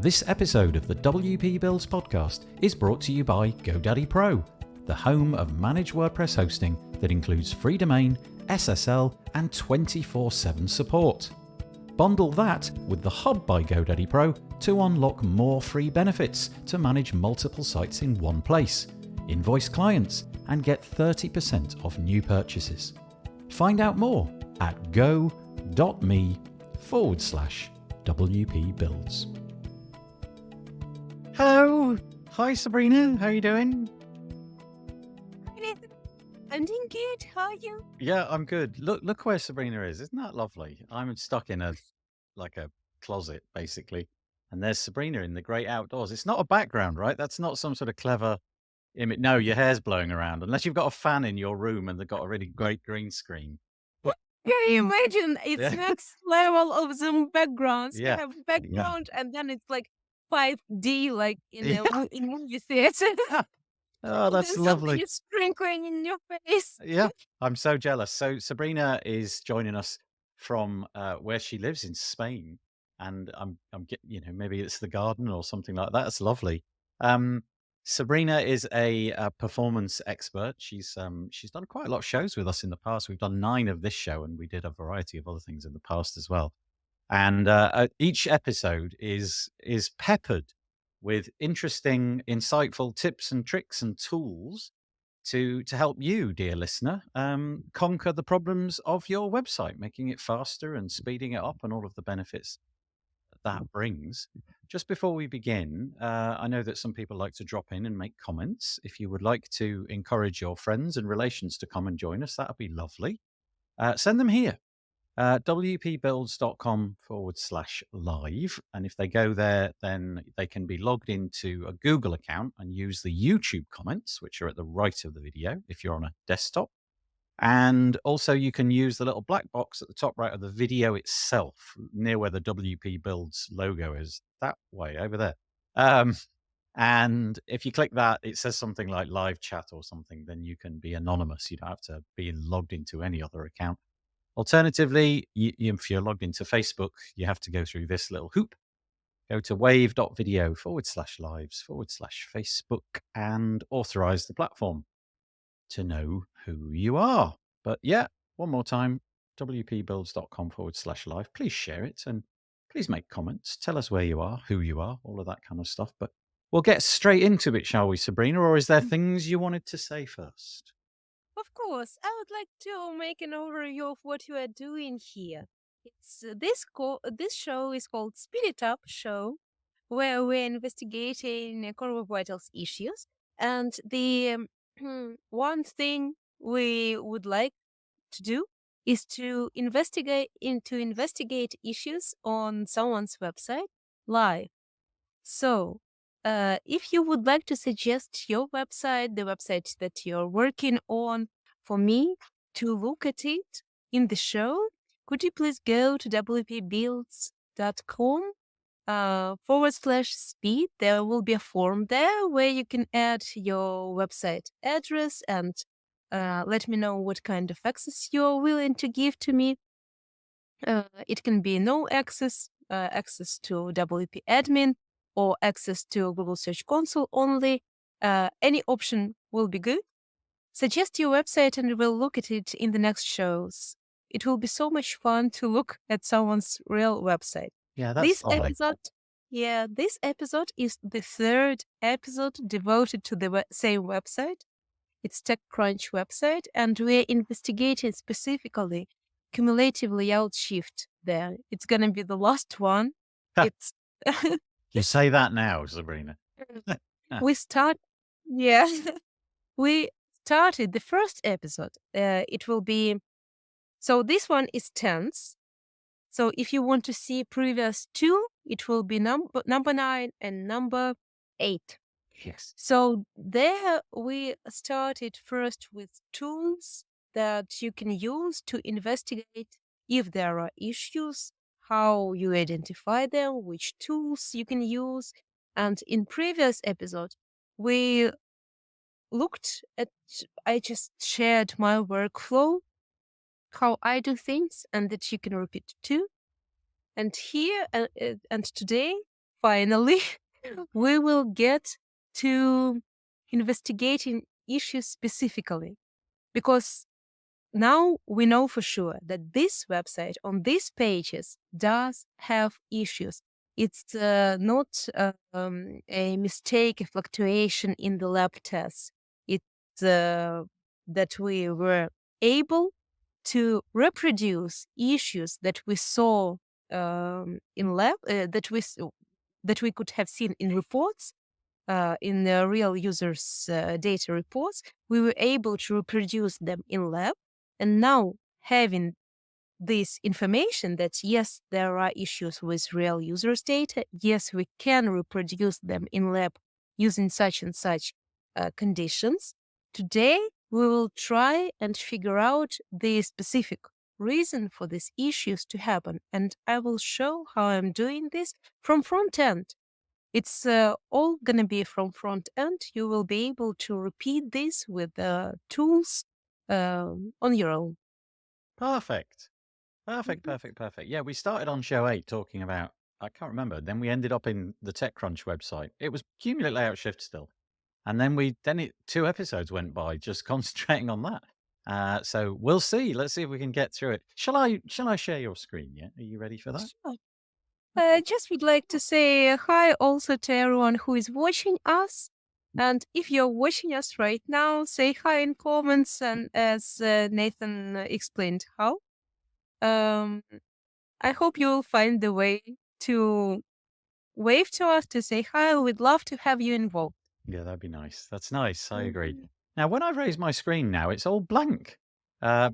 This episode of the WP Builds podcast is brought to you by GoDaddy Pro, the home of managed WordPress hosting that includes free domain, SSL, and 24/7 support. Bundle that with the Hub by GoDaddy Pro to unlock more free benefits to manage multiple sites in one place, invoice clients, and get 30% off new purchases. Find out more at go.me/WP Builds. Hello. Hi, Sabrina. How are you doing? I'm doing good. How are you? Yeah, I'm good. Look where Sabrina is. Isn't that lovely? I'm stuck in a closet, basically. And there's Sabrina in the great outdoors. It's not a background, right? That's not some sort of clever image. No, your hair's blowing around. Unless you've got a fan in your room and they've got a really great green screen. Can you imagine? It's Yeah. next level of Zoom backgrounds. Yeah. You have background and then it's like 5D, like in movie theater. Oh, that's Then lovely. something is sprinkling in your face. Yeah, I'm so jealous. So Sabrina is joining us from where she lives in Spain, and I'm getting, maybe it's the garden or something like that. It's lovely. Sabrina is a performance expert. She's done quite a lot of shows with us in the past. We've done 9 of this show, and we did a variety of other things in the past as well. And each episode is peppered with interesting, insightful tips and tricks and tools to help you, dear listener, conquer the problems of your website, making it faster and speeding it up and all of the benefits that brings. Just before we begin, I know that some people like to drop in and make comments. If you would like to encourage your friends and relations to come and join us, that would be lovely. Send them here. wpbuilds.com/live. And if they go there, then they can be logged into a Google account and use the YouTube comments, which are at the right of the video if you're on a desktop. And also you can use the little black box at the top right of the video itself, near where the WP Builds logo is, that way over there. And if you click that, it says something like live chat or something, then you can be anonymous. You don't have to be logged into any other account. Alternatively, if you're logged into Facebook, you have to go through this little hoop. Go to wave.video/lives/Facebook and authorize the platform to know who you are. But yeah, one more time, wpbuilds.com/live. Please share it and please make comments. Tell us where you are, who you are, all of that kind of stuff. But we'll get straight into it, shall we, Sabrina? Or is there things you wanted to say first? Of course, I would like to make an overview of what you are doing here. It's this show is called Speed It Up Show, where we're investigating core web vitals issues. And the one thing we would like to do is to investigate issues on someone's website live. So, if you would like to suggest your website, the website that you're working on, for me to look at it in the show, could you please go to wpbuilds.com /speed. There will be a form there where you can add your website address and let me know what kind of access you're willing to give to me. It can be no access, access to WP admin, or access to Google Search Console only. Any option will be good. Suggest your website and we'll look at it in the next shows. It will be so much fun to look at someone's real website. Yeah, that's lovely. This episode is the 3rd episode devoted to the same website. It's Techcrunch website, and we're investigating specifically Cumulative Layout Shift there. It's going to be the last one. It's You say that now, Sabrina. we started the first episode. It will be, so this one is tense. So if you want to see previous 2, it will be number 9 and number 8. Yes. So there we started first with tools that you can use to investigate if there are issues, how you identify them, which tools you can use. And in previous episode, we looked at, I just shared my workflow, how I do things, and that you can repeat too. And here and today, finally, we will get to investigating issues specifically, because now we know for sure that this website on these pages does have issues. It's not a mistake, a fluctuation in the lab tests. It's that we were able to reproduce issues that we saw in lab, that we could have seen in reports, in the real users' data reports. We were able to reproduce them in lab. And now, having this information that yes, there are issues with real users' data, yes, we can reproduce them in lab using such and such conditions. Today, we will try and figure out the specific reason for these issues to happen. And I will show how I'm doing this from front end. It's all going to be from front end. You will be able to repeat this with tools on your own. Perfect. Perfect, Mhm. perfect, perfect. Yeah, we started on show 8 talking about, I can't remember. Then we ended up in the Techcrunch website. It was Cumulative Layout Shift still. And then 2 episodes went by just concentrating on that. So we'll see. Let's see if we can get through it. Shall I share your screen yet? Are you ready for that? Sure. I just would like to say hi also to everyone who is watching us. And if you're watching us right now, say hi in comments. And as Nathan explained how, um, I hope you'll find the way to wave to us to say hi. We'd love to have you involved. Yeah, that'd be nice. That's nice. I agree. Mhm. Now, when I raise my screen now, it's all blank.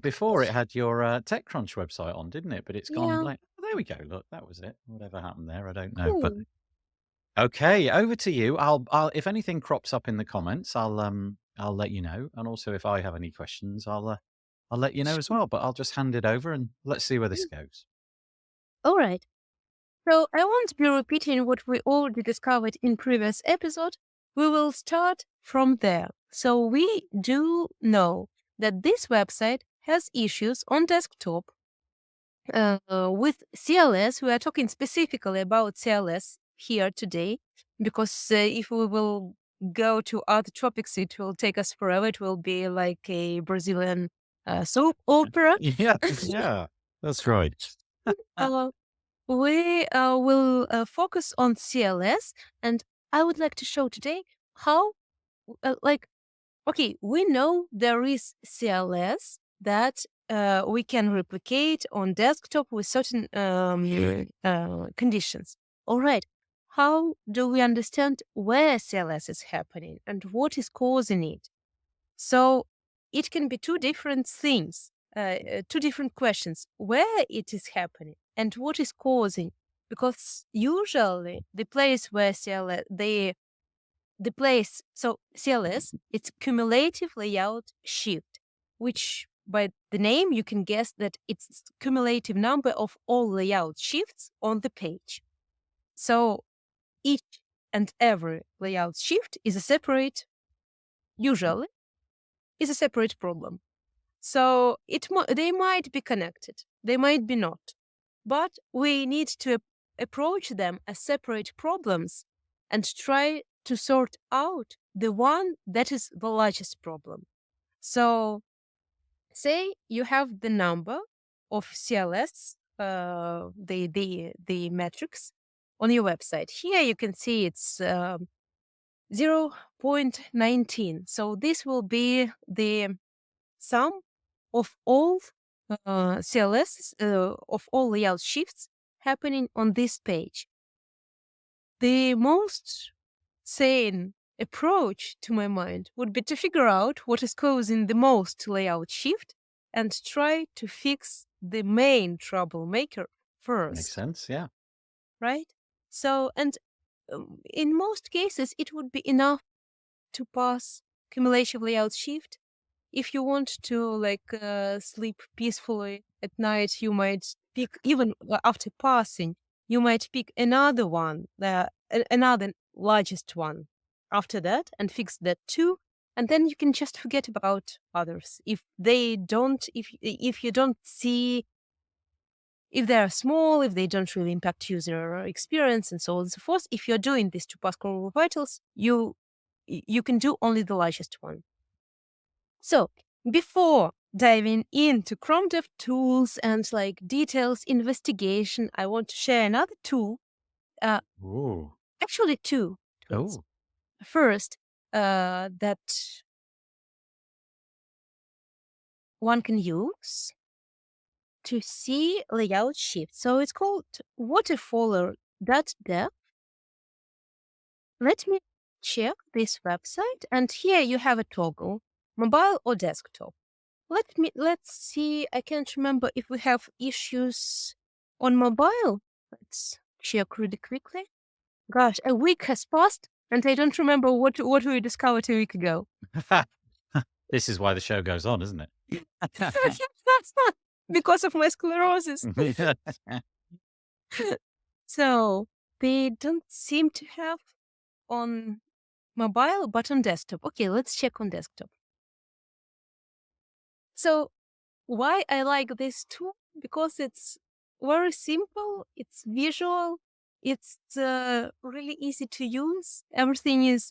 Before it had your TechCrunch website on, didn't it? But it's gone Yeah, blank. Oh, there we go. Look, that was it. Whatever happened there, I don't know. But cool. okay, over to you. I'll if anything crops up in the comments, I'll let you know. And also, if I have any questions, I'll let you know as Sure. well. But I'll just hand it over and let's see where this goes. All right. So I won't be repeating what we already discovered in previous episode. We will start from there. So we do know that this website has issues on desktop with CLS. We are talking specifically about CLS here today because if we will go to other topics, it will take us forever. It will be like a Brazilian soap opera. Yeah, yeah, that's right. uh, we will focus on CLS, and I would like to show today how, like, okay, we know there is CLS that we can replicate on desktop with certain conditions. All right, how do we understand where CLS is happening and what is causing it? So it can be two different things, two different questions: where it is happening and what is causing. Because usually the place where the place, so CLS, it's cumulative layout shift, which by the name you can guess that it's cumulative number of all layout shifts on the page. So each and every layout shift is a separate, usually, is a separate problem. So they might be connected, they might be not, but we need to approach them as separate problems and try to sort out the one that is the largest problem. So, say you have the number of CLS, the metrics on your website. Here you can see it's 0.19. So this will be the sum of all CLS, of all layout shifts happening on this page. The most sane approach to my mind would be to figure out what is causing the most layout shift and try to fix the main troublemaker Makes first, sense. Yeah. right? So, and in most cases, it would be enough to pass cumulative layout shift. If you want to sleep peacefully at night, you might pick, even after passing, you might pick another one, another largest one after that, and fix that too. And then you can just forget about others if they don't, if you don't see if they are small, if they don't really impact user experience, and so on and so forth. If you're doing these two Pascal vitals, you can do only the largest one. So before diving into Chrome Dev tools and like details investigation, I want to share another tool. Uh, Ooh. Actually, two tools. Oh. First, that one can use to see layout shift. So it's called waterfaller.dev. Let me check this website. And here you have a toggle, mobile or desktop. Let's see. I can't remember if we have issues on mobile. Let's check really quickly. Gosh, a week has passed and I don't remember what we discovered a week ago. This is why the show goes on, isn't it? Because of my sclerosis. So they don't seem to have on mobile, but on desktop. Okay, let's check on desktop. So why I like this tool? Because it's very simple, it's visual, it's really easy to use. Everything is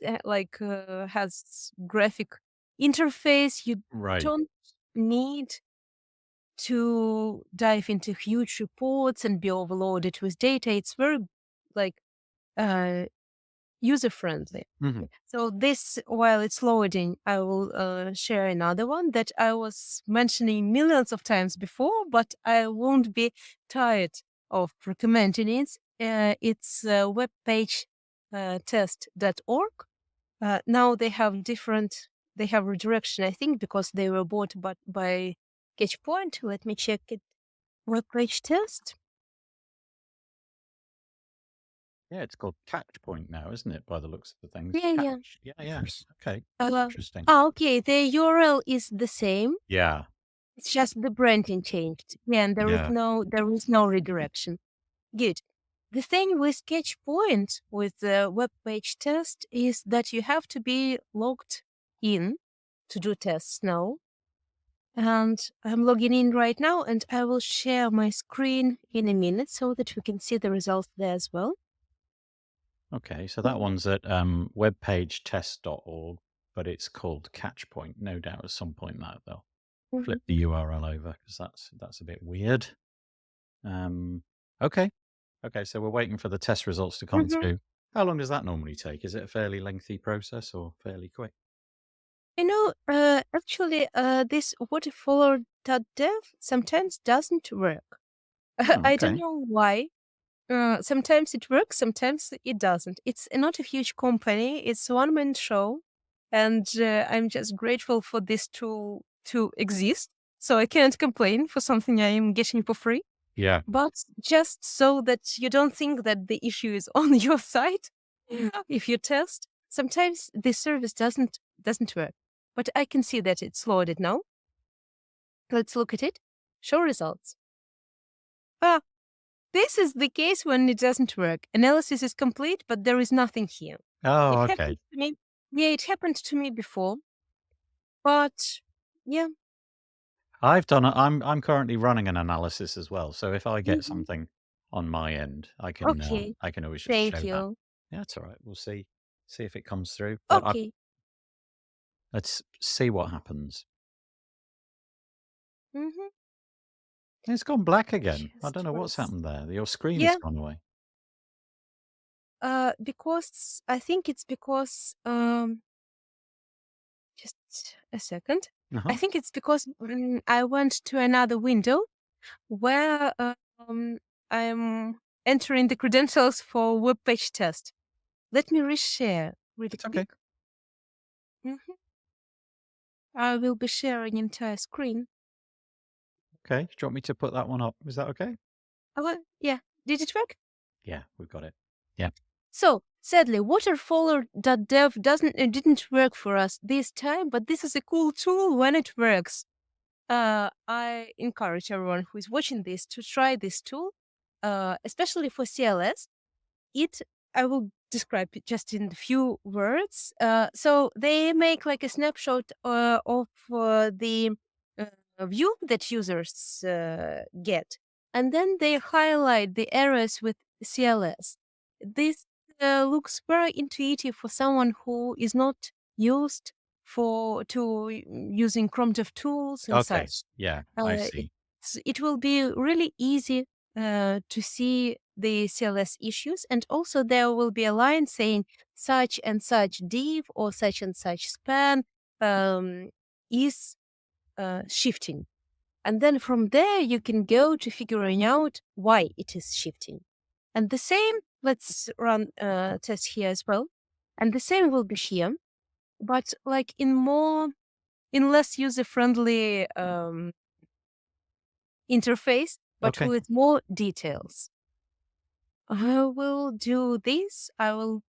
has graphic interface. You Right. don't need to dive into huge reports and be overloaded with data. It's very like uh, user friendly. Mhm. So this, while it's loading, I will share another one that I was mentioning millions of times before, but I won't be tired of recommending it. It's webpage test.org. Now they have redirection, I think, because they were bought by Catchpoint. Let me check it. Webpage test. Yeah, it's called Catchpoint now, isn't it? By the looks of the things. Yeah, yeah. Catch. Yeah, yeah. Okay. Uh, Interesting. okay. The URL is the same. Yeah. It's just the branding changed. Yeah, and Yeah. there is no redirection. Good. The thing with Catchpoint with the web page test is that you have to be logged in to do tests now. And I'm logging in right now, and I will share my screen in a minute so that we can see the results there as well. Okay. So that one's at webpagetest.org, but it's called Catchpoint. No doubt at some point that they'll Mhm. flip the URL over because that's a bit weird. Okay. Okay. So we're waiting for the test results to come Mhm. through. How long does that normally take? Is it a fairly lengthy process or fairly quick? Actually, this waterfaller.dev sometimes doesn't work. Oh, I don't okay. know why. Sometimes it works, sometimes it doesn't. It's not a huge company. It's a one-man show, and I'm just grateful for this tool to exist. So I can't complain for something I am getting for free. Yeah. But just so that you don't think that the issue is on your side, if you test, sometimes the service doesn't work. But I can see that it's loaded now. Let's look at it. Show results. Ah, this is the case when it doesn't work. Analysis is complete, but there is nothing here. It Oh, happened okay. to me. Yeah, it happened to me before. But yeah. I'm currently running an analysis as well. So if I get Mhm. something on my end, Okay. I can always just Thank show that. you. Yeah, that's all right. We'll see if it comes through. Okay. Let's see what happens. Hmm. It's gone black again. I don't Just know what's once. happened there. Your screen has Yeah. gone away. Because I think it's because just a second. I Uh-huh. think it's because I went to another window where I'm entering the credentials for web page test. Let me reshare really It's okay. quick. Mhm. I will be sharing entire screen. Okay. Do you want me to put that one up? Is that okay? Oh, yeah. Did it work? Yeah, we've got it. Yeah. So sadly, waterfaller.dev didn't work for us this time, but this is a cool tool when it works. I encourage everyone who is watching this to try this tool, especially for CLS. It I will describe it just in a few words. So they make like a snapshot of the view that users get. and then they highlight the areas with CLS. This looks very intuitive for someone who is not used using Chrome Dev tools and Okay. such. Yeah, I Uh, see. it will be really easy to see the CLS issues, and also there will be a line saying such and such div or such and such span is shifting. And then from there, you can go to figuring out why it is shifting. And the same, let's run test here as well. And the same will be here, but like in less user-friendly interface, but Okay. with more details. I will do this. I will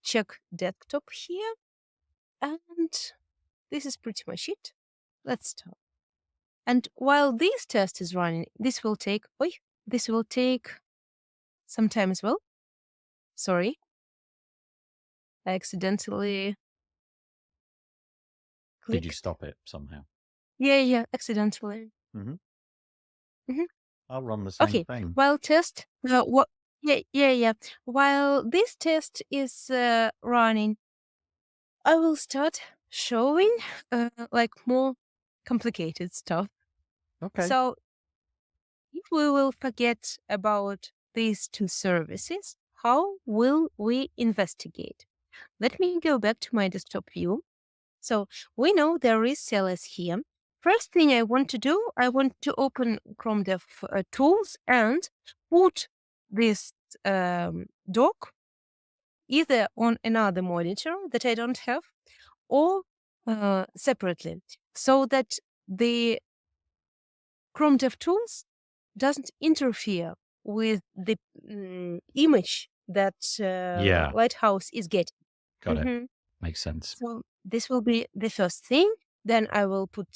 check desktop here. And this is pretty much it. Let's start. And while this test is running, this will take some time as well. Sorry, I accidentally Did you clicked. stop it somehow? Yeah, accidentally. Hmm. Mhm. I'll run the same Okay, thing. while test, what? Yeah. While this test is running, I will start showing like more complicated stuff. Okay. So if we will forget about these two services, how will we investigate? Let me go back to my desktop view. So we know there is CLS here. First thing I want to do, I want to open Chrome Dev Tools and put this doc either on another monitor that I don't have or separately, so that the Chrome Dev Tools doesn't interfere with the image that Yeah, Lighthouse is getting. got it. Mhm. Makes sense. So this will be the first thing. Then I will put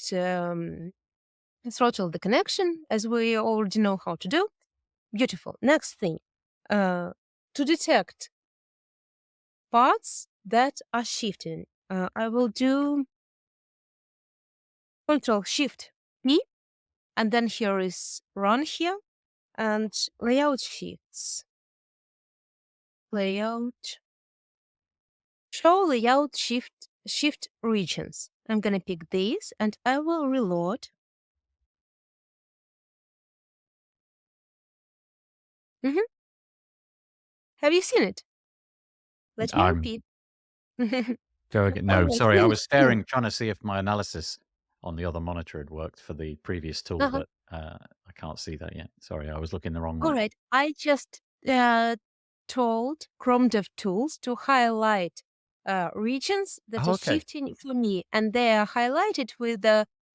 throttle the connection, as we already know how to do. Beautiful. Next thing, to detect parts that are shifting, I will do Control Shift P, and then here is Run here and Layout Shifts. Layout Show Layout Shift regions. I'm gonna pick these, and I will reload. Mhm. Have you seen it? Let me I'm repeat. go again. All No, right. sorry. I was staring, trying to see if my analysis on the other monitor had worked for the previous tool, Uh-huh. but I can't see that yet. Sorry, I was looking the wrong All way. right. I just told Chrome Dev Tools to highlight regions that Oh, are okay. shifting for me, and they are highlighted with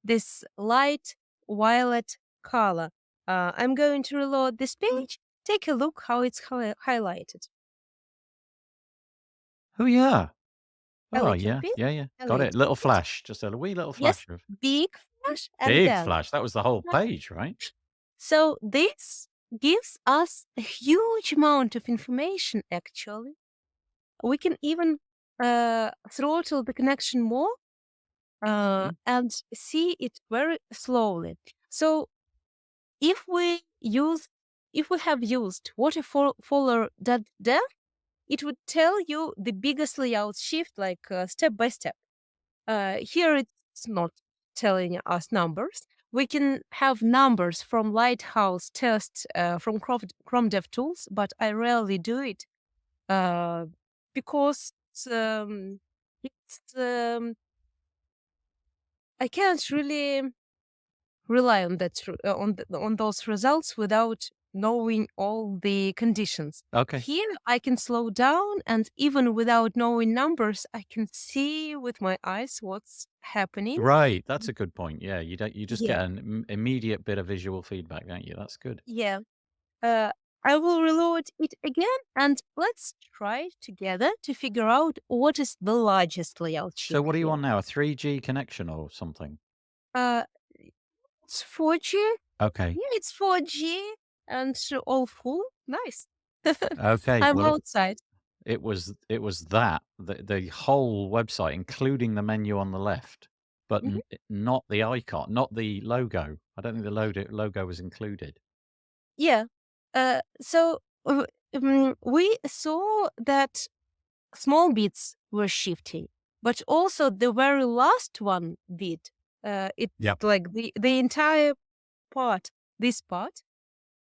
this light violet color. I'm going to reload this page. Take a look how it's highlighted. Oh, yeah. A Oh, little yeah. bit, Yeah, yeah. a Got it. little Little bit. flash. Just a wee little Yes, flash of big flash, and big then. flash. That was the whole page, right? So this gives us a huge amount of information, actually. We can even throttle the connection more Mhm. and see it very slowly. So if we use, if we have used waterfaller.dev, it would tell you the biggest layout shift, like step by step. Here it's not telling us numbers. We can have numbers from Lighthouse tests from Chrome DevTools, but I rarely do it uh, because it's I can't really rely on on those results without knowing all the conditions. Okay. Here, I can slow down, and even without knowing numbers, I can see with my eyes what's happening. Right. That's a good point. Yeah. You just Yeah, get an immediate bit of visual feedback, don't you? That's good. yeah. Uh, I will reload it again, and let's try together to figure out what is the largest layout So shift what are you here. on now? A 3G connection or something? Uh, it's 4G. Okay. Yeah, it's 4G and all full. Nice. Okay. I'm Well, outside. it was that the whole website, including the menu on the left, but Mhm. not the icon, not the logo. I don't think the logo was included. Yeah. We saw that small bits were shifting, but also the very last one bit, it's Yep. like the entire part, this part,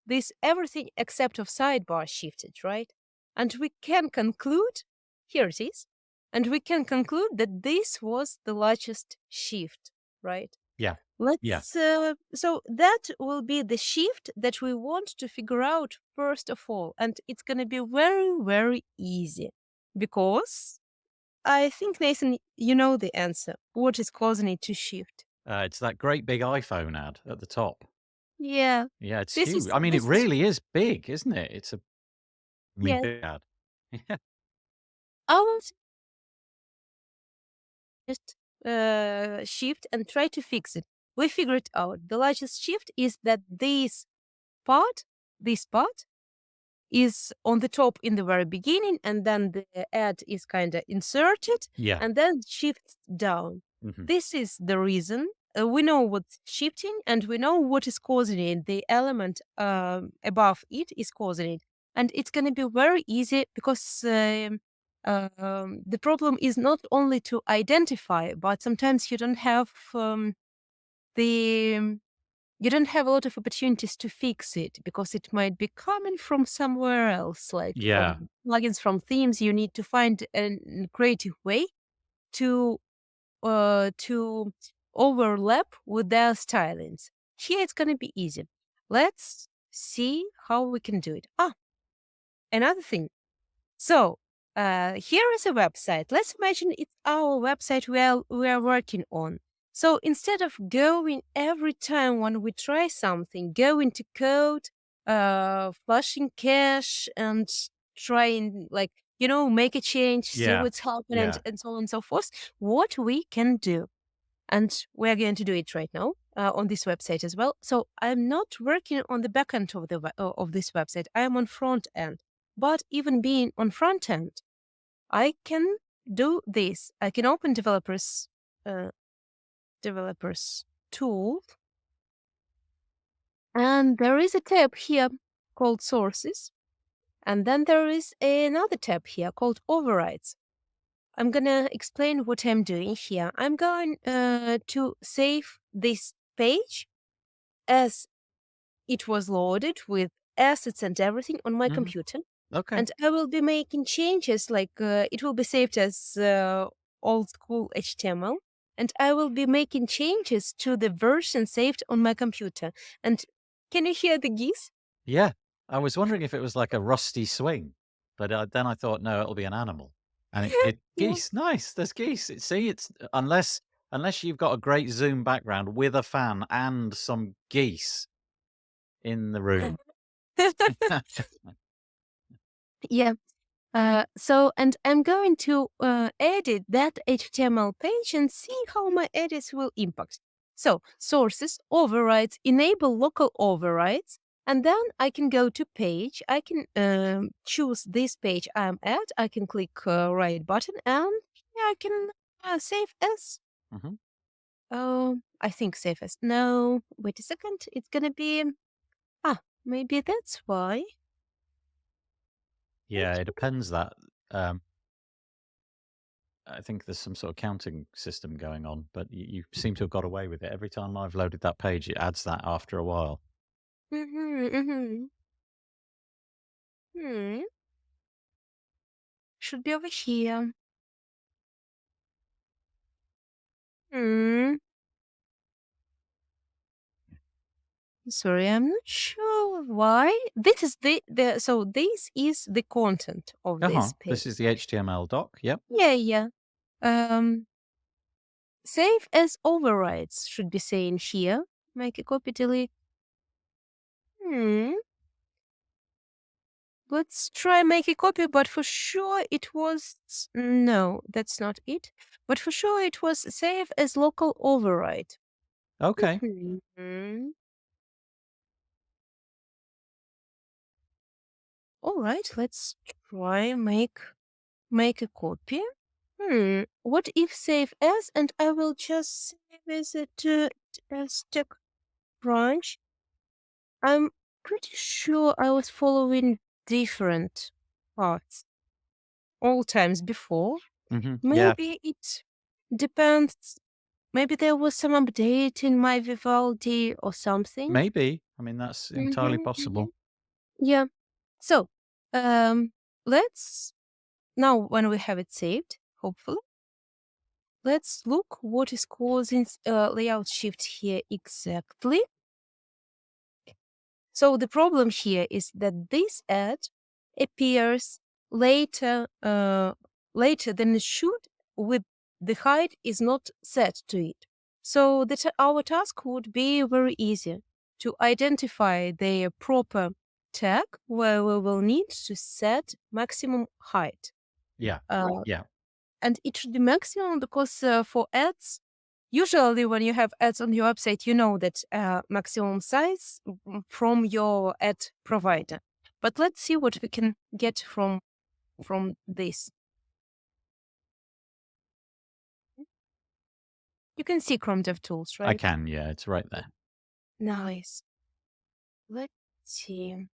this everything except of sidebar shifted, right? And we can conclude, here it is, and we can conclude that this was the largest shift, right? Yeah. Yeah. So that will be the shift that we want to figure out first of all. And it's going to be very, very easy because I think, Nathan, you know the answer. What is causing it to shift? It's that great big iPhone ad at the top. Yeah. Yeah, it's This huge. is, I mean, it this is, really is big, isn't it? It's a really yeah. big ad. Yeah. I will just shift and try to fix it. We figured it out. The largest shift is that part, this part, is on the top in the very beginning, and then the ad is kind of inserted Yeah. and then shifts down. Mhm. This is the reason. We know what's shifting and we know what is causing it. The element above it is causing it. And it's going to be very easy because the problem is not only to identify, but sometimes the you don't have a lot of opportunities to fix it because it might be coming from somewhere else, like Yeah. from plugins, from themes. You need to find a creative way to to overlap with their stylings. Here it's gonna be easy. Let's see how we can do it. Another thing. So here is a website. Let's imagine it's our website we are working on. So instead of going every time when we try something, go into code, flushing cache, and trying make a change, see Yeah. what's happening, and, Yeah. and so on and so forth. What we can do, and we're going to do it right now on this website as well. So I'm not working on the back end of this website. I am on front end. But even being on front end, I can do this. I can open uh, developers tool, and there is a tab here called sources, and then there is another tab here called overrides. I'm gonna explain what I'm doing here. I'm going to save this page as it was loaded with assets and everything on my Mhm. computer. Okay. And I will be making changes, like it will be saved as old school HTML. And I will be making changes to the version saved on my computer. And can you hear the geese? Yeah. I was wondering if it was like a rusty swing, but, then I thought, "No, it'll be an animal." And it Yeah. geese, nice, there's geese. See, it's unless you've got a great Zoom background with a fan and some geese in the room. Yeah. And I'm going to edit that HTML page and see how my edits will impact. So, sources, overrides, enable local overrides, and then I can go to page. I can choose this page I'm at. I can click right button, and yeah, I can save as. Mhm. I think save as. No, wait a second. It's gonna be maybe that's why. Yeah, it depends that, um I think there's some sort of counting system going on, but you seem to have got away with it. Every time I've loaded that page, it adds that after a while. Mm-hmm, mm-hmm. Hmm. Should be over here. Hmm. Sorry, I'm not sure why. This is this is the content of Uh-huh. this page. This is the HTML doc. Yep. Yeah, yeah. Um, Save as overrides should be saying here. Make a copy, delete. Hmm. Let's try make a copy, but for sure it was no, that's not it. But for sure it was save as local override. Okay. Mhm. All right, let's try make a copy. What if save as, and I will just save as it as Techcrunch. pretty sure I was following different paths all times before. Yeah, Maybe it depends. Maybe there was some update in my Vivaldi or something. maybe. I mean, that's entirely Hmm. possible. Yeah. So, um, let's now when we have it saved, hopefully, let's look what is causing layout shift here exactly. So the problem here is that this ad appears later, later than it should, with the height is not set to it. So our task would be very easy to identify the proper tag where we will need to set maximum height. Yeah, Uh, yeah. and it should be maximum because for ads, usually when you have ads on your website, you know that maximum size from your ad provider. But let's see what we can get from this. You can see Chrome DevTools, I right? can, yeah, it's right there. Nice. Let's see.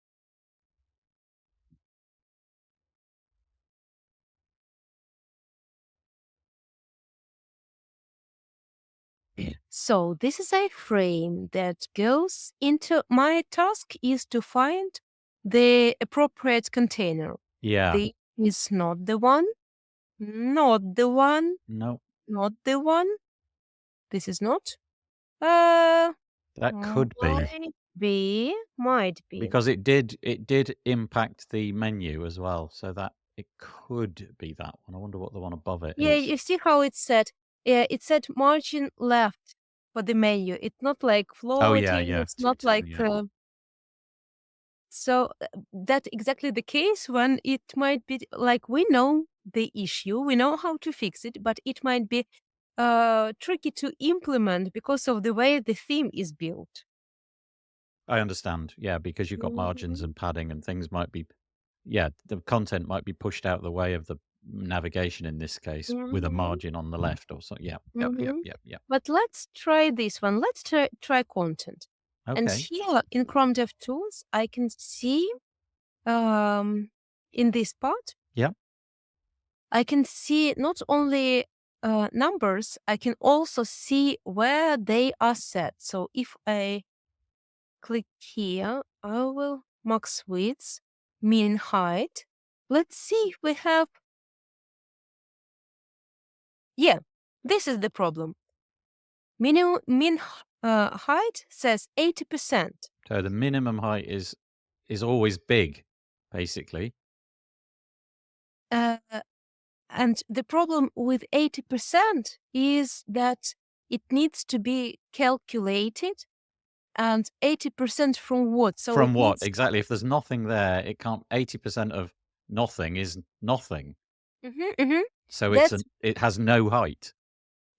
So this is a frame that goes into my task is to find the appropriate container. Yeah. This is not the one, not the one, No, not the one. This is not. Uh, that could be might be. because it did impact the menu as well, so that it could be that one. I wonder what the one above it Yeah, is. you see how it's set. Yeah, it's set margin left for the menu. It's not like Oh, yeah, floating. yeah. It's not like Yeah. so. That's exactly the case when it might be like we know the issue, we know how to fix it, but it might be tricky to implement because of the way the theme is built. I understand. Yeah, because you've got margins Mhm. and padding and things might be yeah, the content might be pushed out the way of the navigation in this case with a Mhm. margin on the left or so. Yeah. Yep, yep, Mhm. yep, yep. But let's try this one. Let's try content. And Okay. here in Chrome DevTools, I can see um, in this part, Yep. I can see not only numbers, I can also see where they are set. So if I click here, I will max width, mean height. Let's see if we have, yeah, this is the problem. Mean height says 80%. So the minimum height is always big, basically. Uh, and the problem with 80% is that it needs to be calculated. And 80% from what? So it From what? needs. Exactly. If there's nothing there, it can't 80% of nothing is nothing. Mhm, mhm. So That's it has no height.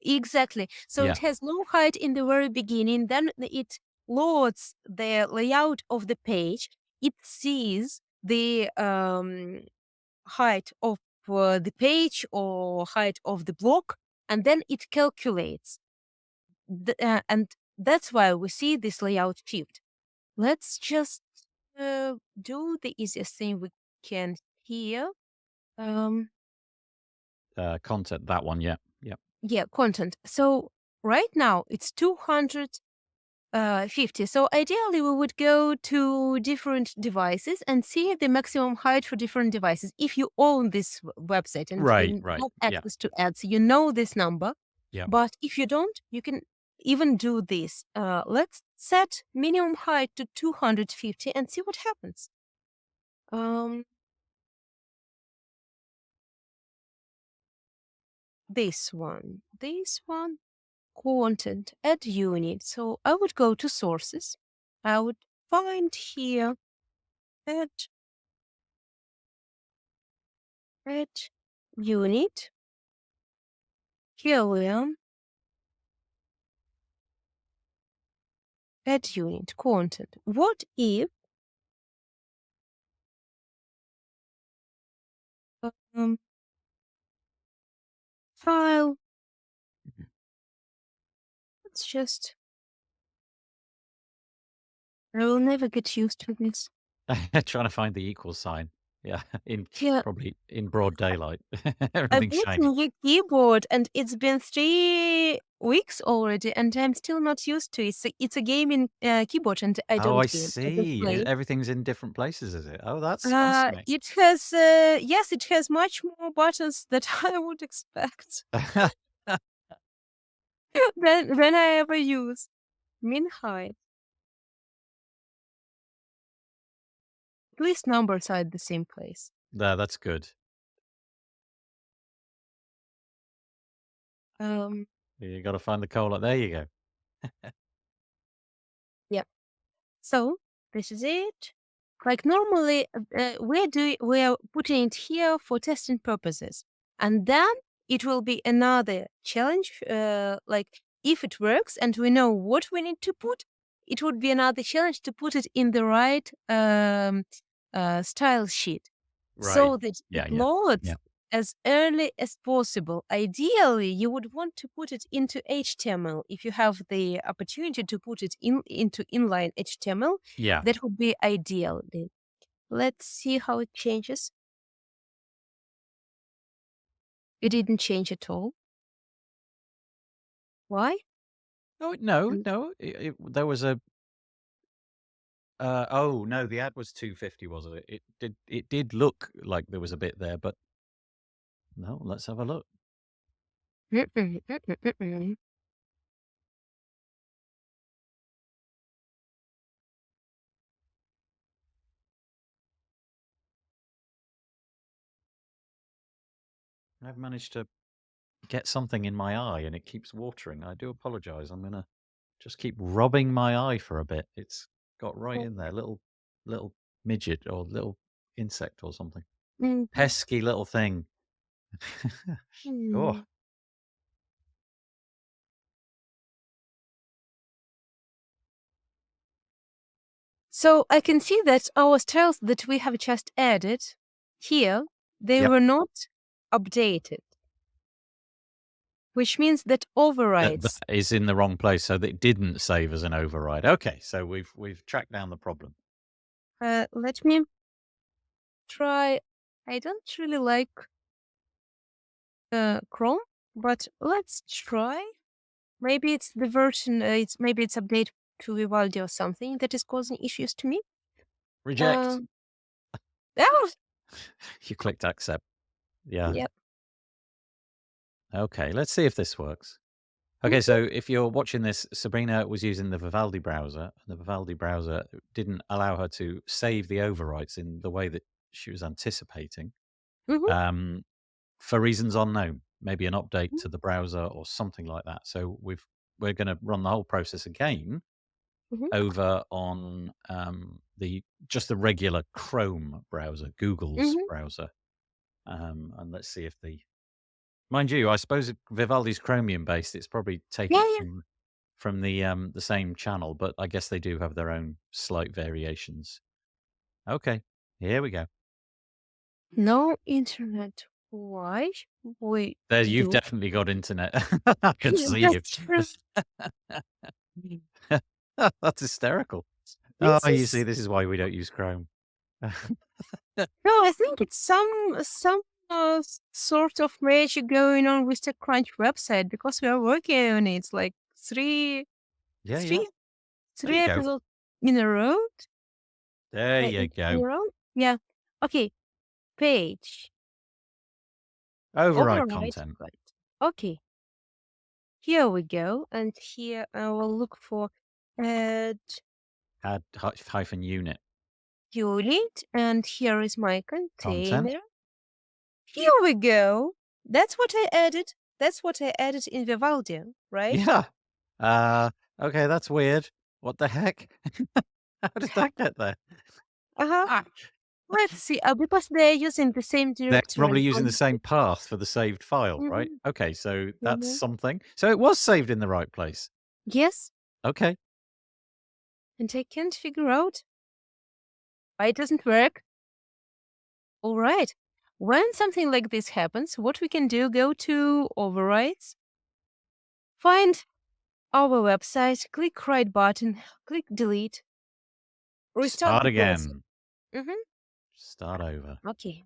exactly. So it Yeah. has no height in the very beginning. Then it loads the layout of the page. It sees the height of the page or height of the block, and then it calculates. And that's why we see this layout shift. Let's just do the easiest thing we can here. Um, Content, that one, yeah. Yep. yeah, content. So right now it's 250. So ideally we would go to different devices and see the maximum height for different devices. If you own this website and Right, you right. have Yeah. access to ads, you know this number. Yeah. But if you don't, you can even do this. Let's set minimum height to 250 and see what happens. Um, this one, content, add unit. So I would go to sources. I would find here add, add unit. Here we are, add unit, content. What if um, file, let's just I will never get used to this. Trying to find the equal sign. Yeah, in Yeah, probably in broad daylight. I Everything's bought a shiny. new keyboard and it's been 3 weeks already, and I'm still not used to it. It's a gaming keyboard, and I Oh, I don't game. I just see. play. Everything's in different places, is it? Oh, that's fascinating. It has yes, it has much more buttons that I would expect than I ever use. Min height. At least numbers are at the same place. No, that's good. Um, You gotta find the cola. There you go. yeah. So this is it. Like normally, we are putting it here for testing purposes, and then it will be another challenge. Like if it works and we know what we need to put, it would be another challenge to put it in the right style sheet, Right. so that it Yeah, yeah. loads Yeah. as early as possible. Ideally, you would want to put it into HTML. If you have the opportunity to put it into inline HTML, Yeah. that would be ideal. Then let's see how it changes. It didn't change at all. Why? Oh, no, Mm, no. There was a oh, no, the ad was 250, wasn't it? It did look like there was a bit there, but no, let's have a look. mm. I've managed to get something in my eye and it keeps watering. I do apologize. I'm gonna just keep rubbing my eye for a bit. It's got right in there, little midget or little insect or something. Mhm. Pesky little thing. Oh, Mm. So I can see that our styles that we have just added here, they yep. were not updated, which means that That overrides. is in the wrong place, so that it didn't save as an override. Okay, so we've tracked down the problem. Let me try. I don't really like Chrome, but let's try. Maybe it's the version. Maybe it's update to Vivaldi or something that is causing issues to me. Uh, Reject. oh, You clicked accept. Yeah. yep. Okay, let's see if this works. Okay, Mhm, so if you're watching this, Sabrina was using the Vivaldi browser, and the Vivaldi browser didn't allow her to save the overwrites in the way that she was anticipating, mhm, um, for reasons unknown. Maybe an update to the browser or something like that. So we're going to run the whole process again mhm, over on the just the regular Chrome browser, Google's mhm. browser, and let's see if the mind you, I suppose if Vivaldi's Chromium based. It's probably take Yeah, it yeah. from the same channel, but I guess they do have their own slight variations. Okay, here we go. No internet. Why? We There, you've do. definitely got internet. I can see you. That's true. That's hysterical. Oh, This you see, is this is why we don't use Chrome. no. I think it's some sort of magic going on with the Crunch website because we are working on it. It's like Yeah, yeah. three, There three you go. episodes in a row. There you In go. a row. Yeah. Okay. Page. Override Override. content. Right. Okay. Here we go. And here I will look for add Add hyphen unit unit. And here is my content. container. Here we go. That's what I added. That's what I added in Vivaldi, right? Yeah. Uh, okay, that's weird. What the heck? How did that get there? Uh-huh. Ah. Let's see. Because they're using the same They're probably directory using the on. same path for the saved file, right? Mhm, Okay, so that's mhm. something. So it was saved in the right place. Yes, Okay. and I can't figure out why it doesn't work. All right. When something like this happens, what we can do, go to overrides, find our website, click right button, click delete, Restart Start the browser. again. Mm-hmm. Start over. Okay.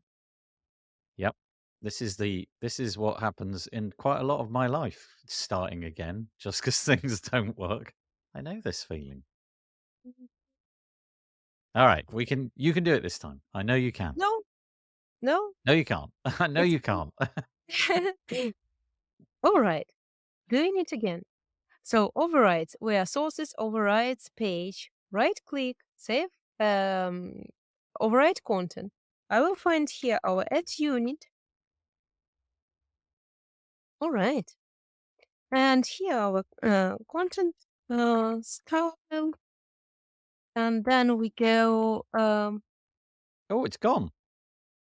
Yep. This is what happens in quite a lot of my life, starting again just because things don't work. I know this feeling. All right, you can do it this time. I know you can. No, no, No, you can't. I know it's you can't. okay. All right. Doing it again. So overrides, where sources overrides page, right click, save, override content. I will find here our add unit. All right. And here our content style. And then we go, Oh, it's gone.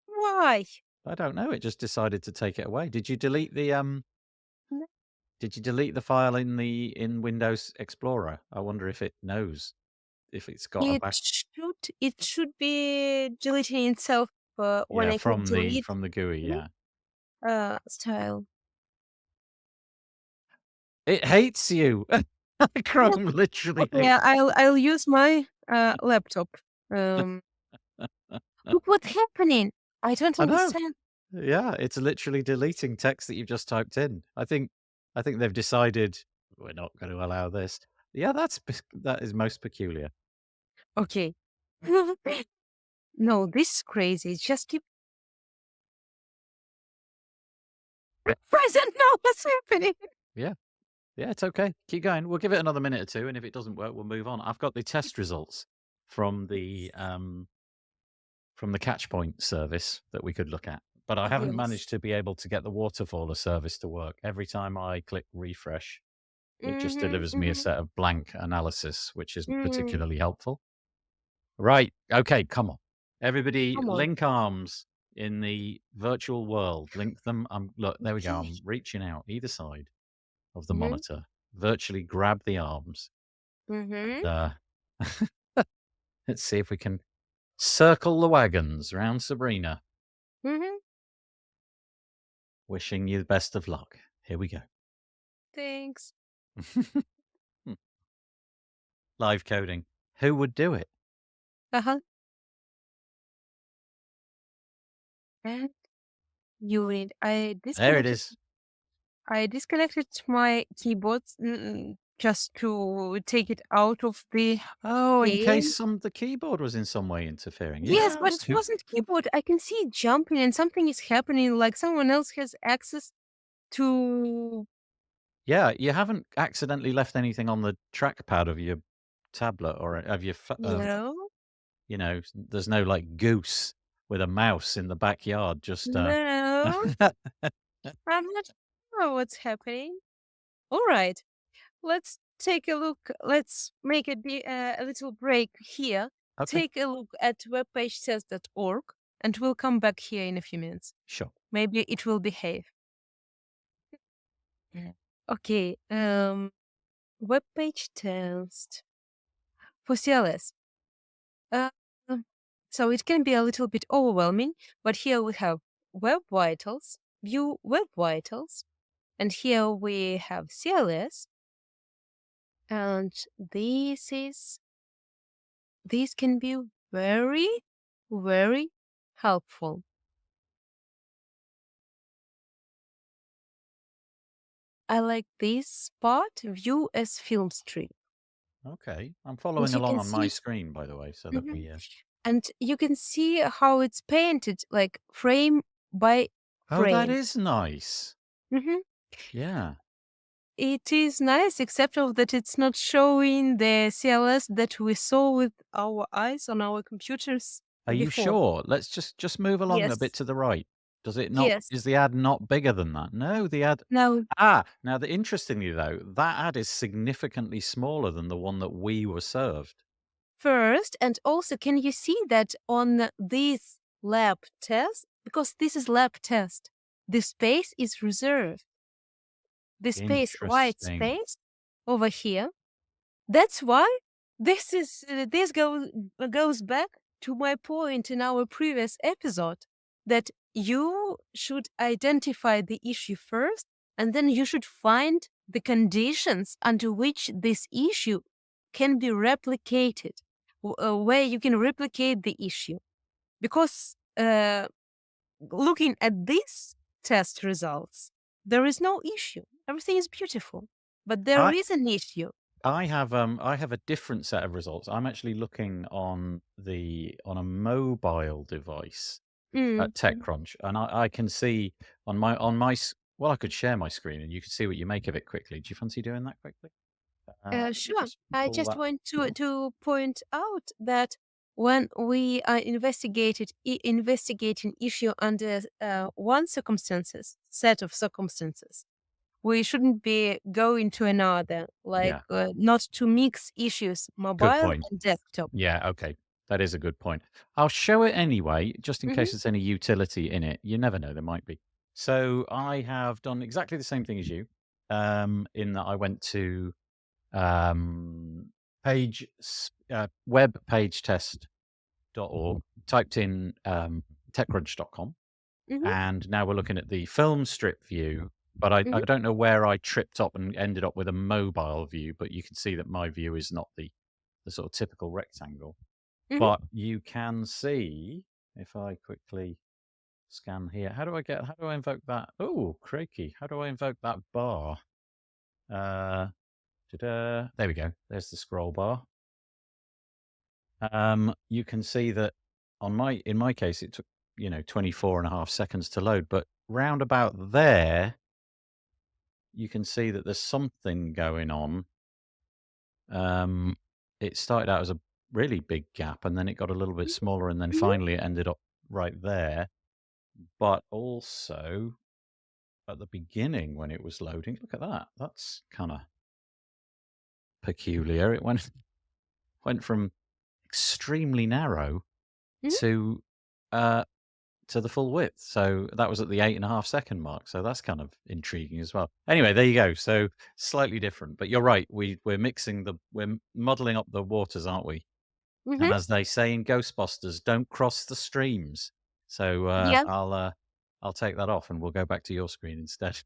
why? I don't know. It just decided to take it away. Did you delete the file in Windows Explorer? I wonder if it knows if it's got a back. It should be deleting itself when Yeah, I click delete. from the GUI. Mhm. Yeah, Style. it hates you. Chrome literally Okay, hates. I'll use my laptop. Um, look what's happening. I don't I know. understand. Yeah, it's literally deleting text that you've just typed in. I think they've decided we're not going to allow this. Yeah, that is most peculiar. Okay. No, this is crazy. Just keep present. No, what's happening? Yeah. Yeah, it's okay. Keep going. We'll give it another minute or two, and if it doesn't work, we'll move on. I've got the test results from the Catchpoint service that we could look at, but I haven't Yes. managed to be able to get the waterfaller service to work. Every time I click refresh, it just Mm-hmm, delivers me a mm-hmm, set of blank analysis, which isn't mm. particularly helpful. Right. Okay. Come on. Everybody, Come on. link arms in the virtual world. Link them. Look, there we go. Okay. I'm reaching out either side of the Mm-hmm, monitor. Virtually grab the arms. mm-hmm, And, let's see if we can circle the wagons round Sabrina. mm-hmm. Wishing you the best of luck. Here we go. Thanks. Live coding. Who would do it? Uh-huh. And unit. There it is. I disconnected my keyboard just to take it out of the Oh, in case game. the keyboard was in some way interfering. Yes, Yeah. but it wasn't keyboard. I can see it jumping and something is happening, like someone else has access to, Yeah, you haven't accidentally left anything on the trackpad of your tablet or of your you know? you know, there's no, like, goose with a mouse in the backyard just, No, I'm not sure what's happening. All right, let's take a look. Let's make a little break here. Okay, Take a look at webpagetest.org and we'll come back here in a few minutes. sure. Maybe it will behave. Yeah. Okay, web page test for CLS. Uh, so it can be a little bit overwhelming, but here we have Web Vitals, view Web Vitals, and here we have CLS, and this can be very, very helpful. I like this part, view as film strip. Okay. I'm And following you along can on my see, screen, by the way, so that mhm, we, and you can see how it's painted, like frame by Oh, that frame. is nice. Mhm. Yeah. It is nice, except of that it's not showing the CLS that we saw with our eyes on our computers Are you before. sure? Let's just move along a bit Yes. to the right. Does it not Yes. is the ad not bigger than that? No, the ad Now, now the interestingly though, that ad is significantly smaller than the one that we were served. first, and also, can you see that on this lab test? Because this is lab test, the space is reserved. The space, white Interesting. space over here. That's why this goes back to my point in our previous episode that you should identify the issue first and then you should find the conditions under which this issue can be replicated. where you can replicate the issue. Because looking at these test results, there is no issue. Everything is beautiful, but there I is an issue. I have a different set of results. I'm actually looking on a mobile device Mm. at Techcrunch, and I can see well, I could share my screen, and you can see what you make of it quickly. Do you fancy doing that quickly? Let me Sure. just I pull just that want to up. point out that when we are investigating issue under one set of circumstances, we shouldn't be going to another, like Yeah, not to mix issues, good mobile point. and desktop. Yeah, okay. That is a good point. I'll show it anyway, just in Hmm. case there's any utility in it. You never know, there might be. So I have done exactly the same thing as you, in that I went to um, webpagetest.org, typed in techcrunch.com, Hmm. and now we're looking at the film strip view. But I Hmm. don't know where I tripped up and ended up with a mobile view, but you can see that my view is not the sort of typical rectangle. Hmm. But you can see, if I quickly scan here, how do I invoke that? Oh, crikey. How do I invoke that bar? Uh, ta-da. There we go. There's the scroll bar. You can see that in my case, it took, 24.5 seconds to load, but round about there, you can see that there's something going on. Um, it started out as a really big gap, and then it got a little bit smaller, and then Hmm. finally it ended up right there. But also at the beginning when it was loading, look at that. That's kind of peculiar. It went from extremely narrow Hmm. to uh to the full width. So that was at the 8.5 second mark. So that's kind of intriguing as well. Anyway, there you go. So slightly different. But you're right. We're modeling up the waters, aren't we? And Hmm. as they say in Ghostbusters, don't cross the streams. So Yeah. I'll take that off and we'll go back to your screen instead.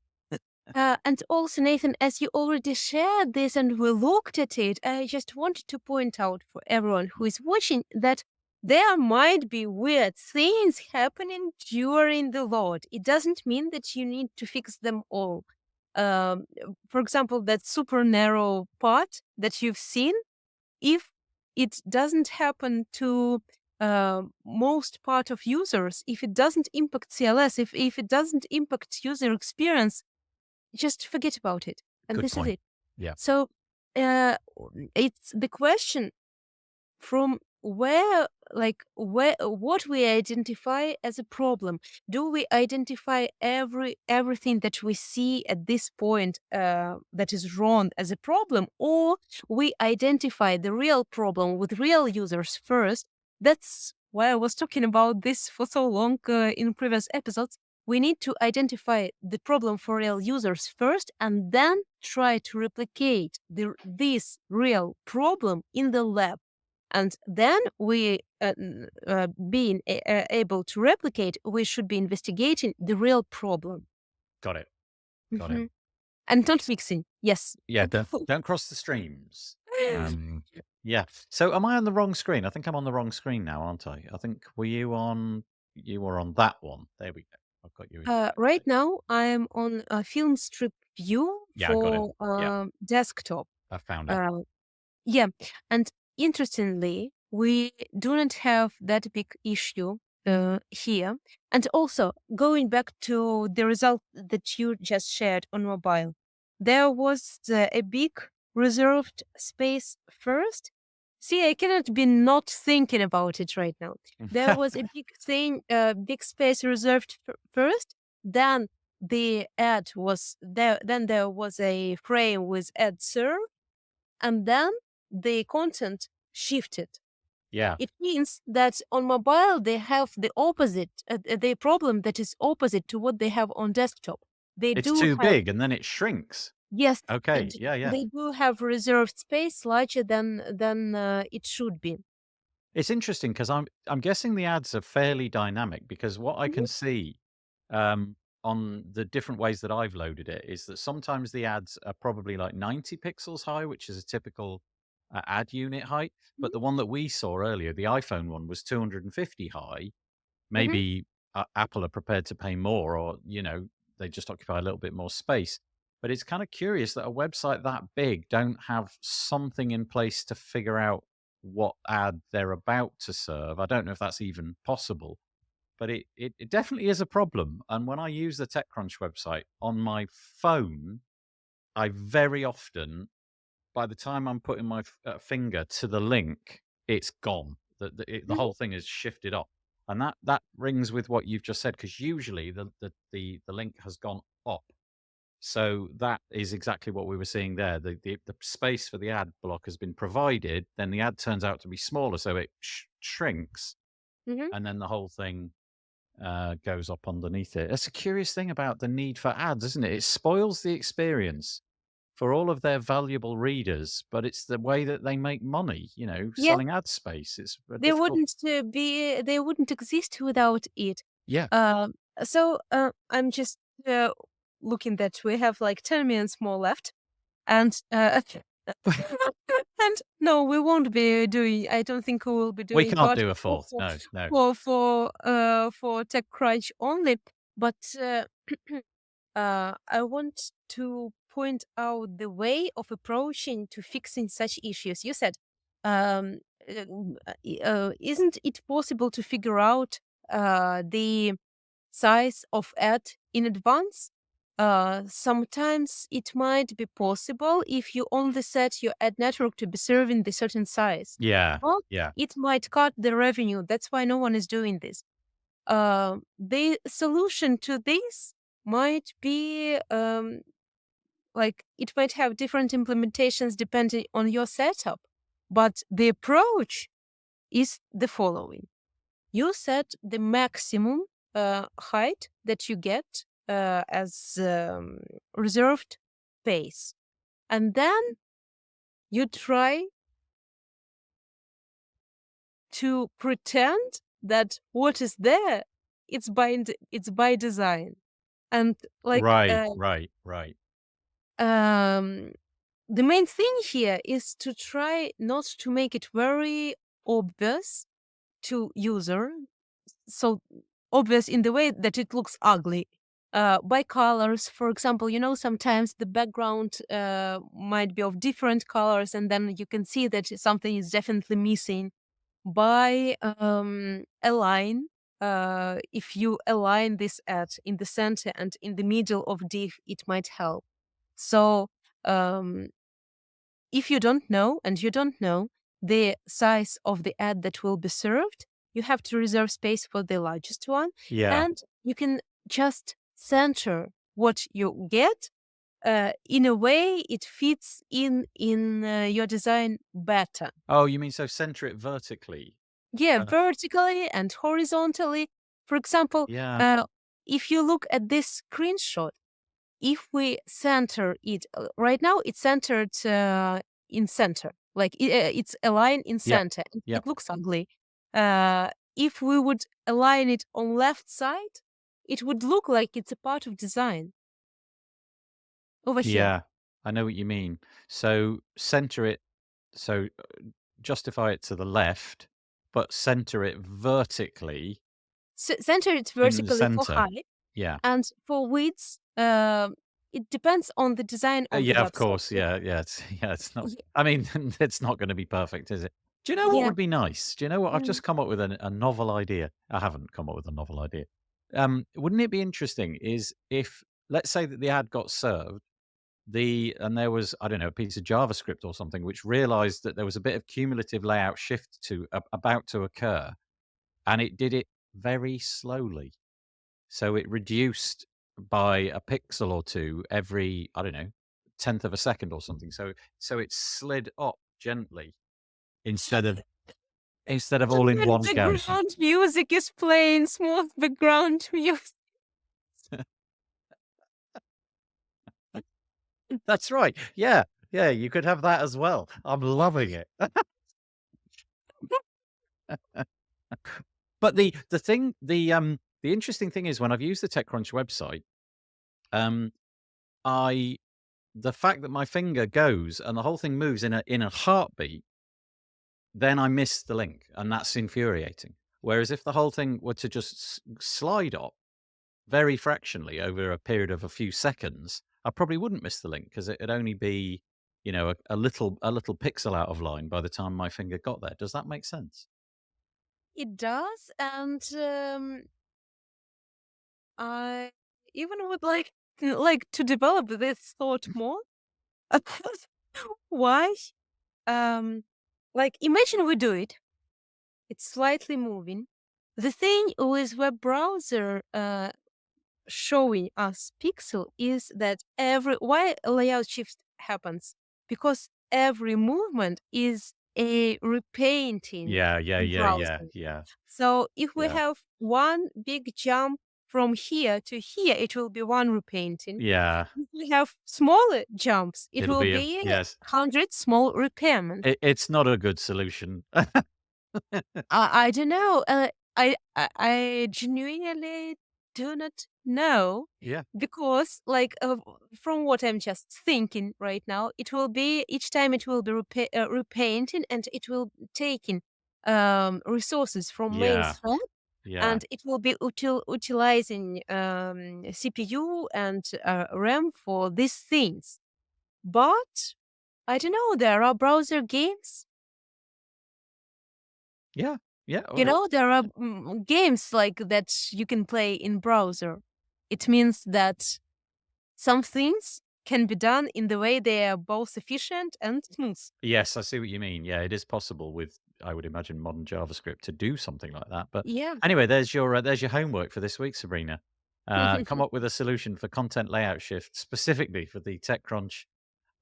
And also, Nathan, as you already shared this and we looked at it, I just wanted to point out for everyone who is watching that there might be weird things happening during the load. It doesn't mean that you need to fix them all. Um, for example, that super narrow part that you've seen, if it doesn't happen to most part of users, if it doesn't impact CLS, if it doesn't impact user experience, just forget about it. And Good this is point. it. Yeah. So uh, it's the question from where, where, what we identify as a problem. Do we identify everything that we see at this point that is wrong as a problem, or we identify the real problem with real users first? That's why I was talking about this for so long in previous episodes. We need to identify the problem for real users first and then try to replicate this real problem in the lab. And then being able to replicate, we should be investigating the real problem. Got it. Got it. Mhm. And not mixing. Yes. Yeah, don't cross the streams. Yeah. So am I on the wrong screen? I think I'm on the wrong screen now, aren't I? I think you were on that one. There we go. I've got you in there. Right Right. now, I'm on a film strip view Yeah, I got it. for Yeah, desktop. I found it. Uh, Yeah, and interestingly, we do not have that big issue here. And also, going back to the result that you just shared on mobile, there was a big reserved space first. See, I cannot be not thinking about it right now. There was a big thing, big space reserved first. Then the ad was there. Then there was a frame with ad serve, and then the content shifted. Yeah. It means that on mobile they have the opposite, the problem that is opposite to what they have on desktop. They It's do too have, big and then it shrinks. yes, Okay. Yeah, yeah. they do have reserved space larger than it should be. It's interesting because I'm guessing the ads are fairly dynamic because what I Mhm. can see um, on the different ways that I've loaded it is that sometimes the ads are probably like 90 pixels high, which is a typical ad unit height, but the one that we saw earlier, the iPhone one, was 250 high. Mm-hmm. Maybe Apple are prepared to pay more, or they just occupy a little bit more space. But it's kind of curious that a website that big don't have something in place to figure out what ad they're about to serve. I don't know if that's even possible, but it definitely is a problem. And when I use the TechCrunch website on my phone, I very often, by the time I'm putting my finger to the link, it's gone. The Mm-hmm. whole thing is shifted up, and that rings with what you've just said, because usually the link has gone up. So that is exactly what we were seeing there. The space for the ad block has been provided. Then the ad turns out to be smaller, so it shrinks, Mm-hmm. and then the whole thing goes up underneath it. It's a curious thing about the need for ads, isn't it? It spoils the experience for all of their valuable readers, but it's the way that they make money, Yeah, selling ad space. It's a they difficult. wouldn't exist without it. Yeah. Um, so I'm just looking that we have like 10 minutes more left, and and no, we won't be doing. I don't think we will be We doing can't part do a four fourth. No, no. for TechCrunch only. But I want to point out the way of approaching to fixing such issues. You said, um, isn't it possible to figure out the size of ad in advance? Sometimes it might be possible if you only set your ad network to be serving the certain size, Yeah, but yeah. it might cut the revenue. That's why no one is doing this. The solution to this might be like it might have different implementations depending on your setup, but the approach is the following: you set the maximum height that you get as reserved space, and then you try to pretend that what is there it's by design. And like Right, right, right. um the main thing here is to try not to make it very obvious to user, so obvious in the way that it looks ugly, by colors. For example, sometimes the background might be of different colors, and then you can see that something is definitely missing. By a line, if you align this at in the center and in the middle of div, it might help. So um, if you don't know, and you don't know the size of the ad that will be served, you have to reserve space for the largest one, Yeah. and you can just center what you get in a way it fits in your design better. Oh, you mean so center it vertically? Yeah, Kind of. vertically and horizontally. For example, Yeah. if you look at this screenshot, if we center it right now, it's centered in center, like it's aligned in Yep. center. Yep. It looks ugly. If we would align it on left side, it would look like it's a part of design over here. Yeah. I know what you mean. So center it. So justify it to the left, but center it vertically Center it in the vertically for center. height, Yeah. and for width, it depends on the design of the Yeah, of website. course. Yeah, yeah. It's yeah, it's not. Ye- I mean, it's not going to be perfect, is it? Do you know what Yeah. would be nice? Do you know what? I've Mm. just come up with a novel idea. I haven't come up with a novel idea. Wouldn't it be interesting? Is if, let's say that the ad got served, and there was, I don't know, a piece of JavaScript or something which realized that there was a bit of cumulative layout shift about to occur, and it did it very slowly. So it reduced by a pixel or two every, I don't know, tenth of a second or something. So it slid up gently instead of all in And one the go. background music is playing smooth background music. That's right. Yeah. Yeah, you could have that as well. I'm loving it. But the interesting thing is when I've used the TechCrunch website, um, I the fact that my finger goes and the whole thing moves in a heartbeat, then I miss the link, and that's infuriating. Whereas if the whole thing were to just slide up very fractionally over a period of a few seconds, I probably wouldn't miss the link because it'd only be, a little pixel out of line by the time my finger got there. Does that make sense? It does, and I even would like to develop this thought more. About why? Um, like imagine we do it. It's slightly moving. The thing with web browser showing us pixel is that every why a layout shift happens, because every movement is a repainting Yeah, yeah, in yeah, yeah, browser. yeah, So if we yeah, have one big jump from here to here, it will be one repainting. yeah. If we have smaller jumps, it It'll will be a be yes. 100 small repairment. It's not a good solution. I don't know. I genuinely do not know, Yeah, because, from what I'm just thinking right now, it will be each time it will be repainting, and it will taking resources from main yeah, thread, yeah, and it will be utilizing CPU and RAM for these things. But I don't know. There are browser games. yeah, yeah, You or know, there are games like that you can play in browser. It means that some things can be done in the way they are both efficient and smooth. yes, I see what you mean. Yeah, it is possible with, I would imagine, modern JavaScript to do something like that. But Yeah. anyway, there's your homework for this week, Sabrina. Come up with a solution for content layout shift specifically for the TechCrunch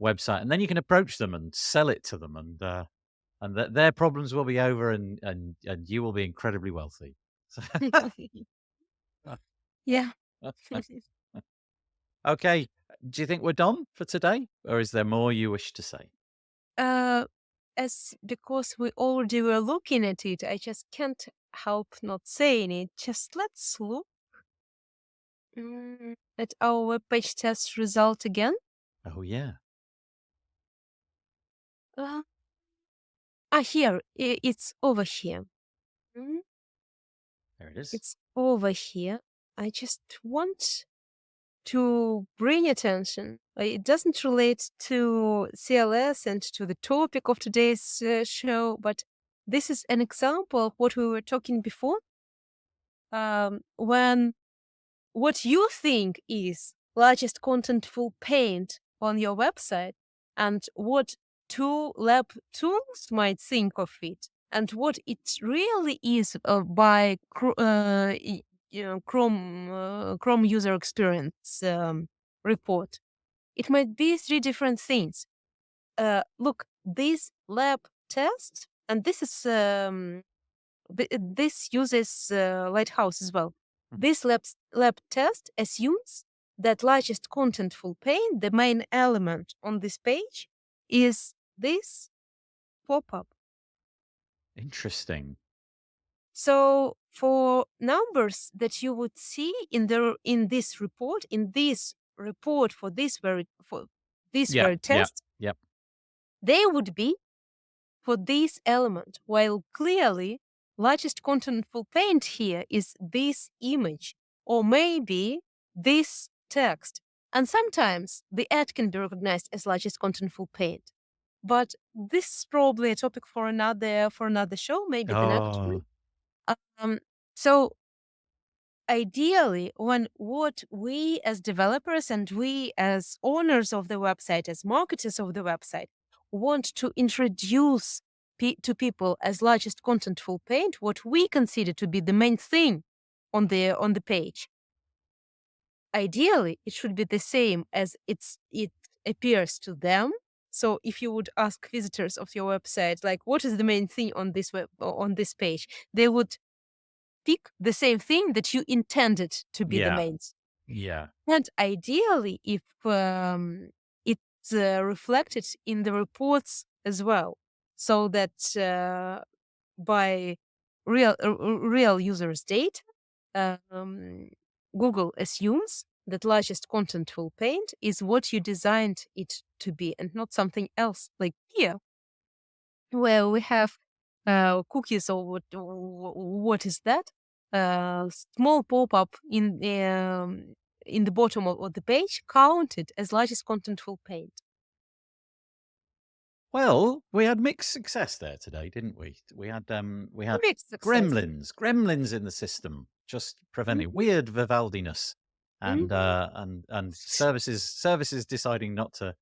website, and then you can approach them and sell it to them, and their problems will be over, and you will be incredibly wealthy. Yeah. Okay, do you think we're done for today, or is there more you wish to say? uh, as because we already were looking at it, I just can't help not saying it. Just let's look at our web page test result again. Oh yeah, Uh, Here, it's over here. Mm, there it is. It's over here. I just want to bring attention. It doesn't relate to CLS and to the topic of today's show, but this is an example of what we were talking before. When what you think is largest contentful paint on your website, and what two lab tools might think of it, and what it really is by Chrome user experience report. It might be three different things. Look, this lab test, and this is this uses Lighthouse as well. Mhm. This lab test assumes that largest contentful pane, the main element on this page, is this pop-up. Interesting. So for numbers that you would see in this report for this Yeah, very yeah, test, yep. they would be for this element, while clearly largest contentful paint here is this image, or maybe this text. And sometimes the ad can be recognized as largest contentful paint. But this is probably a topic for another show, maybe the next one. Oh, Um, so ideally, when what we as developers and we as owners of the website, as marketers of the website, want to introduce to people as largest contentful paint, what we consider to be the main thing on the page. Ideally, it should be the same as it appears to them. So if you would ask visitors of your website, like, what is the main thing on on this page, they would pick the same thing that you intended to be the yeah, main. yeah, And ideally, if it's reflected in the reports as well, so that by real users' data, Google assumes that largest contentful paint is what you designed it to be and not something else. Like here, where we have cookies or what is that? Small pop-up in the bottom of the page counted as largest contentful paint. Well, we had mixed success there today, didn't we? We had Mixed success. gremlins in the system, just preventing Mhm, weird Vivaldiness, mhm. and services deciding not to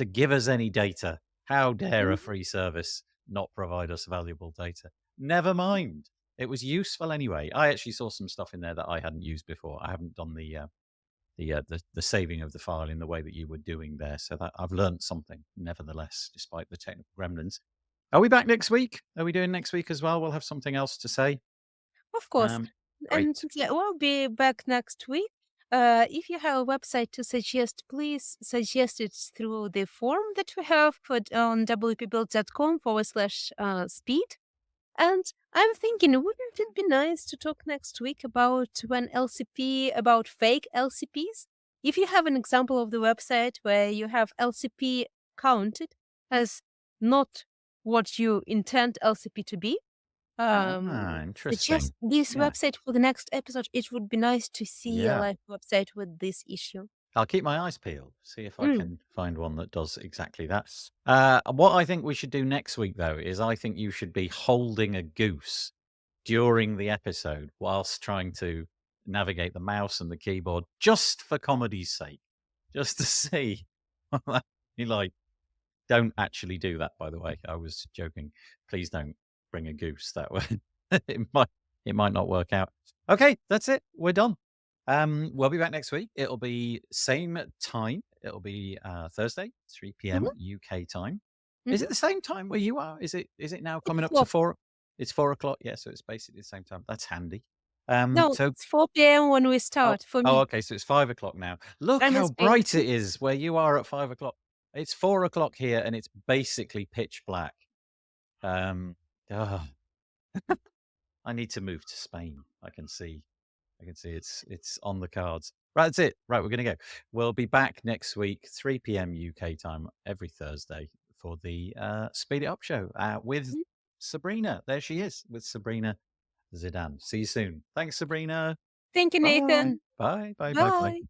give us any data. How dare a Mhm. free service not provide us valuable data? Never mind. It was useful anyway. I actually saw some stuff in there that I hadn't used before. I haven't done the saving of the file in the way that you were doing there. So that I've learned something, nevertheless, despite the technical gremlins. Are we back next week? Are we doing next week as well? We'll have something else to say. Of course. And Great. yeah, we'll be back next week. If you have a website to suggest, please suggest it through the form that we have put on wpbuild.com/speed. And I'm thinking, wouldn't it be nice to talk next week about about fake LCPs? If you have an example of the website where you have LCP counted as not what you intend LCP to be, Interesting. suggest this Yeah. website for the next episode. It would be nice to see a Yeah. live website with this issue. I'll keep my eyes peeled, see if I Mm. can find one that does exactly that. What I think we should do next week, though, is I think you should be holding a goose during the episode whilst trying to navigate the mouse and the keyboard just for comedy's sake, just to see. You like, don't actually do that, by the way. I was joking. Please don't bring a goose that way. it might it might not work out. Okay, that's it. We're done. We'll be back next week. It'll be same time. It'll be Thursday, 3 p.m. Mhm, UK time. Is mhm. it the same time where you are? Is it now coming It's up to 4. 4? It's 4 o'clock. Yeah, so it's basically the same time. That's handy. No, So it's 4 p.m. when we oh, start for me. okay, so it's 5 o'clock now. Look I'm in how Spain. bright it is where you are at 5 o'clock. It's 4 o'clock here, and it's basically pitch black. Um, ah, I need to move to Spain. I can see it's on the cards. Right, that's it. Right, we're gonna go. We'll be back next week, 3 p.m. UK time, every Thursday for the Speed It Up show with Mhm. Sabrina. There she is with Sabrina Zidane. See you soon. Thanks, Sabrina. Thank you, Bye. Nathan. Bye. Bye. Bye. Bye. Bye.